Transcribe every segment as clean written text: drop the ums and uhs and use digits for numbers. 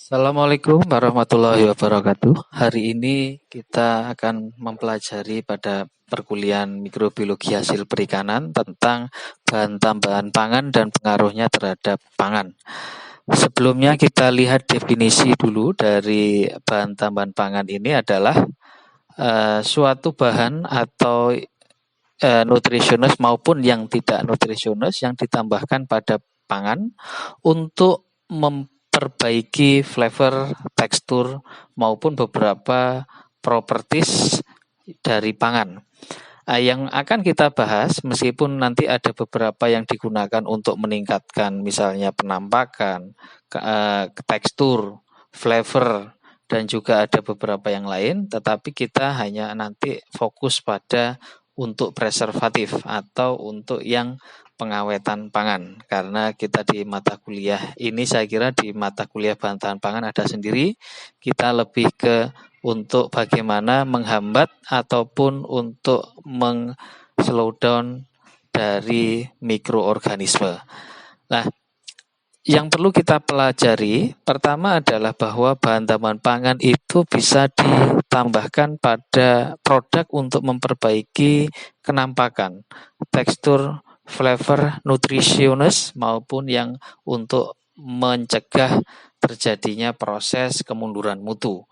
Assalamualaikum warahmatullahi wabarakatuh. Hari ini kita akan mempelajari pada perkuliahan mikrobiologi hasil perikanan tentang bahan tambahan pangan dan pengaruhnya terhadap pangan. Sebelumnya kita lihat definisi dulu dari bahan tambahan pangan ini adalah suatu bahan atau nutritionist maupun yang tidak nutritionist yang ditambahkan pada pangan untuk memperbaiki flavor, tekstur maupun beberapa properties dari pangan. Yang akan kita bahas meskipun nanti ada beberapa yang digunakan untuk meningkatkan misalnya penampakan, tekstur, flavor dan juga ada beberapa yang lain, tetapi kita hanya nanti fokus pada untuk preservatif atau untuk yang pengawetan pangan, karena kita di mata kuliah ini saya kira di mata kuliah bahan tahan pangan ada sendiri, kita lebih ke untuk bagaimana menghambat ataupun untuk slow down dari mikroorganisme. Nah, yang perlu kita pelajari pertama adalah bahwa bahan tambahan pangan itu bisa ditambahkan pada produk untuk memperbaiki kenampakan, tekstur, flavor, nutritionist maupun yang untuk mencegah terjadinya proses kemunduran mutu.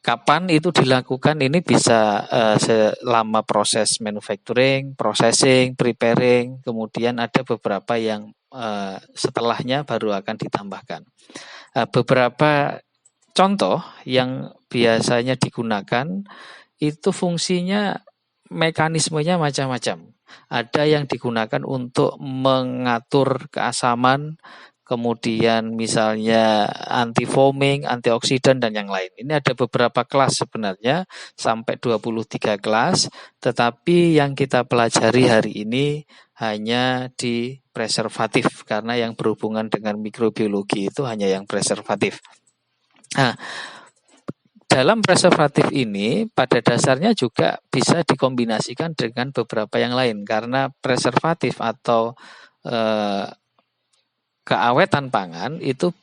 Kapan itu dilakukan? Ini bisa selama proses manufacturing, processing, preparing, kemudian ada beberapa yang setelahnya baru akan ditambahkan. Beberapa contoh yang biasanya digunakan itu fungsinya mekanismenya macam-macam. Ada yang digunakan untuk mengatur keasaman, kemudian misalnya anti foaming, antioksidan dan yang lain. Ini ada beberapa kelas sebenarnya sampai 23 kelas, tetapi yang kita pelajari hari ini hanya di preservatif karena yang berhubungan dengan mikrobiologi itu hanya yang preservatif. Nah, dalam preservatif ini pada dasarnya juga bisa dikombinasikan dengan beberapa yang lain karena preservatif atau keawetan pangan itu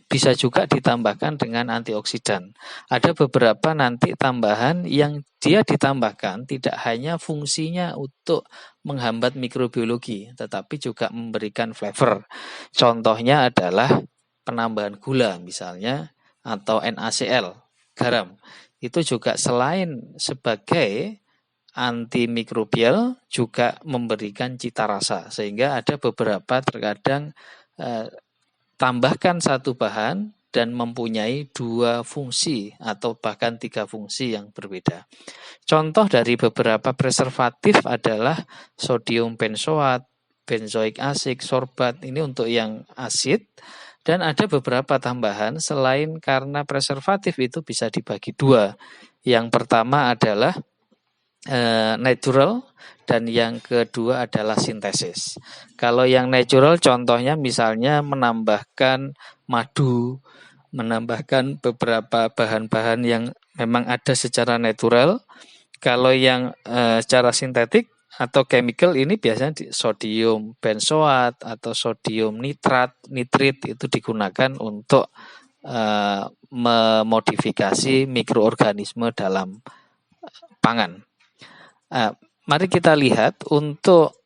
bisa juga ditambahkan dengan antioksidan. Ada beberapa nanti tambahan yang dia ditambahkan tidak hanya fungsinya untuk menghambat mikrobiologi, tetapi juga memberikan flavor. Contohnya adalah penambahan gula misalnya, atau NaCl, garam. Itu juga selain sebagai antimikrobial juga memberikan cita rasa, sehingga ada beberapa terkadang tambahkan satu bahan dan mempunyai dua fungsi atau bahkan tiga fungsi yang berbeda. Contoh dari beberapa preservatif adalah sodium benzoat, benzoik acid, sorbat, ini untuk yang asid. Dan ada beberapa tambahan selain karena preservatif itu bisa dibagi dua. Yang pertama adalah natural dan yang kedua adalah sintesis. Kalau yang natural contohnya misalnya menambahkan madu, menambahkan beberapa bahan-bahan yang memang ada secara natural. Kalau yang secara sintetik atau chemical ini biasanya sodium benzoat atau sodium nitrit itu digunakan untuk memodifikasi mikroorganisme dalam pangan. Mari kita lihat untuk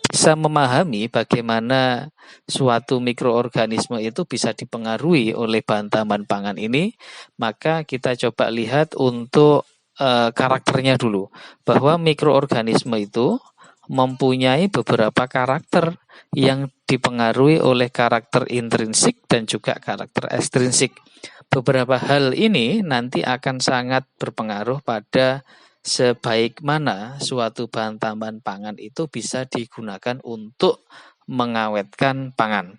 bisa memahami bagaimana suatu mikroorganisme itu bisa dipengaruhi oleh bahan tambahan pangan ini, maka kita coba lihat untuk karakternya dulu, bahwa mikroorganisme itu mempunyai beberapa karakter yang dipengaruhi oleh karakter intrinsik dan juga karakter ekstrinsik. Beberapa hal ini nanti akan sangat berpengaruh pada sebaik mana suatu bahan tambahan pangan itu bisa digunakan untuk mengawetkan pangan.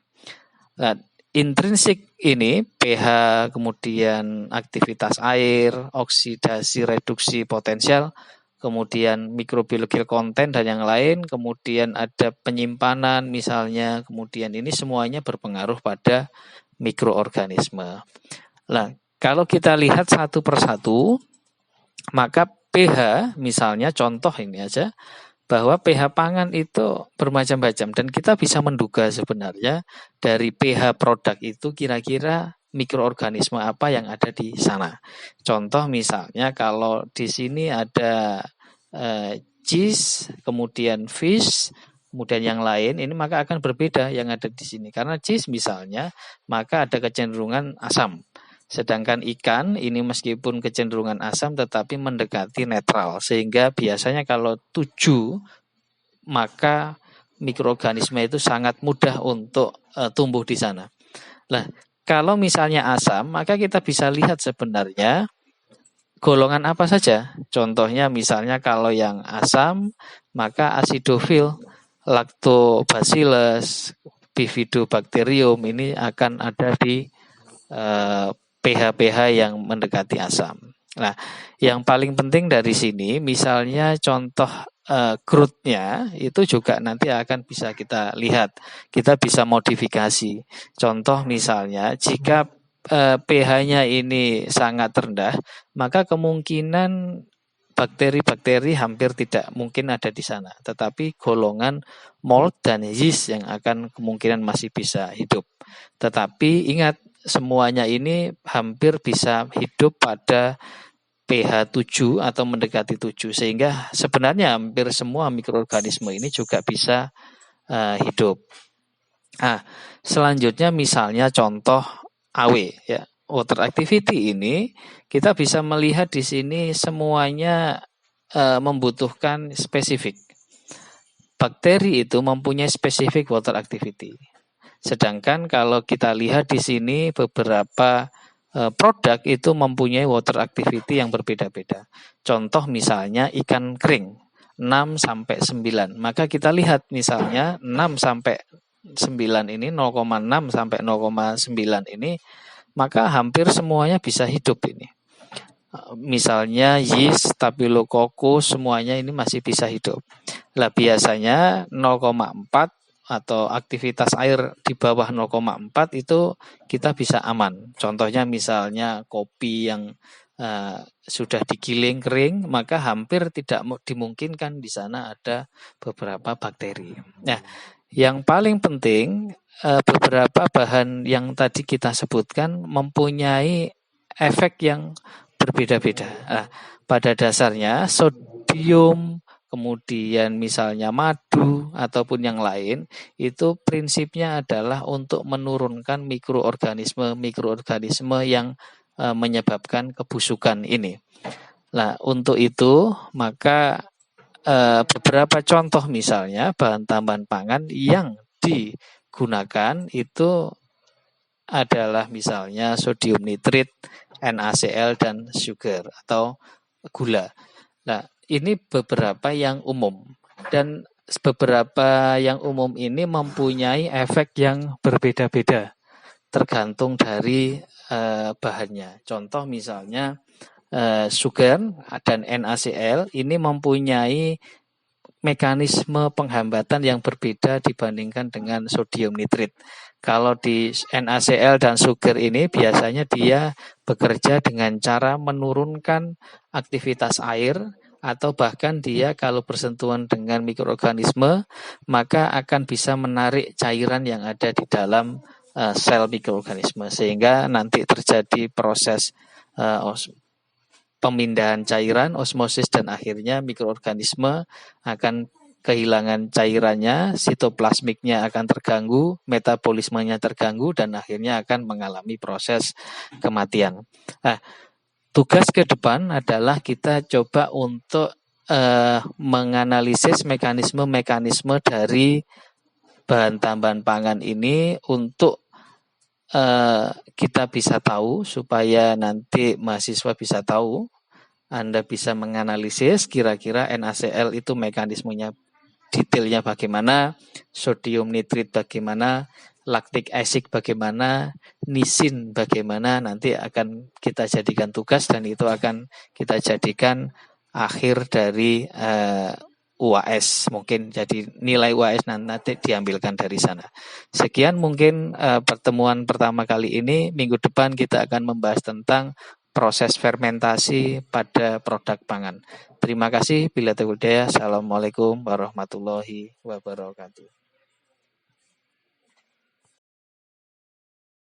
Nah, intrinsik ini pH, kemudian aktivitas air, oksidasi reduksi potensial, kemudian microbiological content dan yang lain, kemudian ada penyimpanan misalnya, kemudian ini semuanya berpengaruh pada mikroorganisme. Nah, kalau kita lihat satu persatu, maka pH misalnya contoh ini aja, bahwa pH pangan itu bermacam-macam dan kita bisa menduga sebenarnya dari pH produk itu kira-kira mikroorganisme apa yang ada di sana. Contoh misalnya kalau di sini ada cheese, kemudian fish, kemudian yang lain, ini maka akan berbeda yang ada di sini. Karena cheese misalnya, maka ada kecenderungan asam. Sedangkan ikan ini meskipun kecenderungan asam tetapi mendekati netral. Sehingga biasanya kalau 7, maka mikroorganisme itu sangat mudah untuk tumbuh di sana. Nah, kalau misalnya asam, maka kita bisa lihat sebenarnya golongan apa saja. Contohnya misalnya kalau yang asam, maka acidofil, lactobacillus, bifidobacterium ini akan ada di pH-pH yang mendekati asam. Nah, yang paling penting dari sini, misalnya contoh crude-nya itu juga nanti akan bisa kita lihat. Kita bisa modifikasi. Contoh misalnya, jika pH-nya ini sangat rendah, maka kemungkinan bakteri-bakteri hampir tidak mungkin ada di sana. Tetapi golongan mold dan yeast yang akan kemungkinan masih bisa hidup. Tetapi ingat, semuanya ini hampir bisa hidup pada pH 7 atau mendekati 7. Sehingga sebenarnya hampir semua mikroorganisme ini juga bisa hidup. Nah, selanjutnya misalnya contoh AW ya. Water activity ini kita bisa melihat di sini semuanya membutuhkan spesifik. Bakteri itu mempunyai spesifik water activity. Sedangkan kalau kita lihat di sini beberapa produk itu mempunyai water activity yang berbeda-beda. Contoh misalnya ikan kering 6 sampai 9. Maka kita lihat misalnya 6 sampai 9 ini 0,6 sampai 0,9 ini maka hampir semuanya bisa hidup ini. Misalnya yeast, staphylococcus semuanya ini masih bisa hidup. Lah biasanya 0,4 atau aktivitas air di bawah 0,4 itu kita bisa aman. Contohnya misalnya kopi yang sudah digiling kering, maka hampir tidak dimungkinkan di sana ada beberapa bakteri. Nah, yang paling penting beberapa bahan yang tadi kita sebutkan mempunyai efek yang berbeda-beda. Nah, pada dasarnya sodium, kemudian misalnya madu ataupun yang lain, itu prinsipnya adalah untuk menurunkan mikroorganisme yang menyebabkan kebusukan ini. Nah, untuk itu maka beberapa contoh misalnya bahan tambahan pangan yang digunakan itu adalah misalnya sodium nitrit, NaCl dan sugar atau gula. Nah, ini beberapa yang umum dan beberapa yang umum ini mempunyai efek yang berbeda-beda tergantung dari bahannya. Contoh misalnya sugar dan NaCl ini mempunyai mekanisme penghambatan yang berbeda dibandingkan dengan sodium nitrit. Kalau di NaCl dan sugar ini biasanya dia bekerja dengan cara menurunkan aktivitas air atau bahkan dia kalau bersentuhan dengan mikroorganisme maka akan bisa menarik cairan yang ada di dalam sel mikroorganisme sehingga nanti terjadi proses pemindahan cairan, osmosis dan akhirnya mikroorganisme akan kehilangan cairannya, sitoplasmiknya akan terganggu, metabolismenya terganggu dan akhirnya akan mengalami proses kematian. Nah, tugas ke depan adalah kita coba untuk menganalisis mekanisme-mekanisme dari bahan tambahan pangan ini untuk kita bisa tahu supaya nanti mahasiswa bisa tahu, Anda bisa menganalisis kira-kira NaCl itu mekanismenya detailnya bagaimana, sodium nitrit bagaimana, lactic acid bagaimana, nisin bagaimana, nanti akan kita jadikan tugas dan itu akan kita jadikan akhir dari UAS, mungkin jadi nilai UAS nanti diambilkan dari sana. Sekian mungkin pertemuan pertama kali ini. Minggu depan kita akan membahas tentang proses fermentasi pada produk pangan. Terima kasih. Bila Assalamualaikum warahmatullahi wabarakatuh.